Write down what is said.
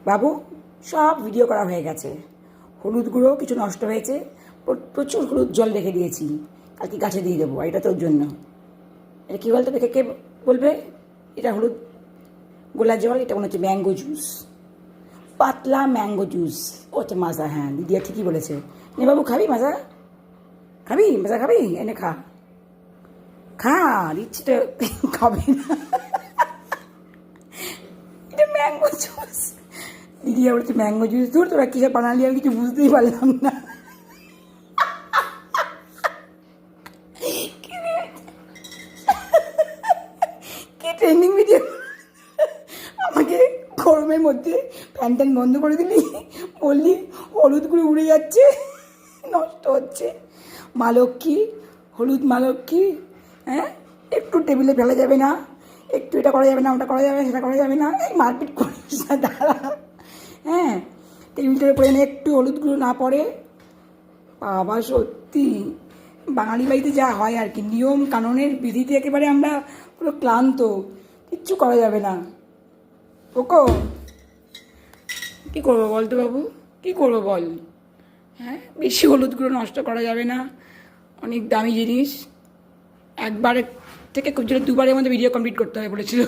বাবু সব ভিডিও করা হয়ে গেছে। হলুদ গুঁড়ো কিছু নষ্ট হয়েছে, প্রচুর হলুদ জল রেখে দিয়েছি, কালকে গাছে দিয়ে দেবো। এটা তোর জন্য। এটা কী বলতো, কে বলবে এটা হলুদ গোলা জল? এটা মনে হচ্ছে ম্যাঙ্গো জুস, পাতলা ম্যাঙ্গো জুস। ও আচ্ছা মাজা, হ্যাঁ দিদিয়া ঠিকই বলেছে। নে বাবু, খাবি মাজা? খাবি মাজা? খাবি? এনে খা খা, দিচ্ছি তো। খাবি না? এটা ম্যাঙ্গো জুস। দিদিয়া বলছে ম্যাঙ্গো জুস। দূর, তোরা কিসে বানালি আমি কিছু বুঝতেই পারলাম না। কি ট্রেন্ডিং ভিডিও! আমাকে গরমের মধ্যে ফ্যান ট্যান বন্ধ করে দিলি, বললি হলুদ গুঁড়ো উড়ে যাচ্ছে, নষ্ট হচ্ছে। মা লক্ষ্মী, হলুদ মা লক্ষ্মী, হ্যাঁ একটু টেবিলে ফেলা যাবে না, একটু এটা করা যাবে না, ওটা করা যাবে না, সেটা করা যাবে না। এই মারপিট করিস না, দাঁড়া। হ্যাঁ, টেবিলটার উপরে এনে একটু হলুদ গুঁড়ো না পড়ে, বাবা সত্যি বাঙালি বাড়িতে যা হয় আর কি, নিয়ম কানুনের বিধিতে একেবারে আমরা পুরো ক্লান্ত, কিচ্ছু করা যাবে না। ওকো কী করবো বল তো বাবু, কী করবো বল? হ্যাঁ, বেশি হলুদ গুঁড়ো নষ্ট করা যাবে না, অনেক দামি জিনিস। একবারের থেকে খুব জোরে দুবারের মধ্যে ভিডিও কমপ্লিট করতে হবে বলেছিল।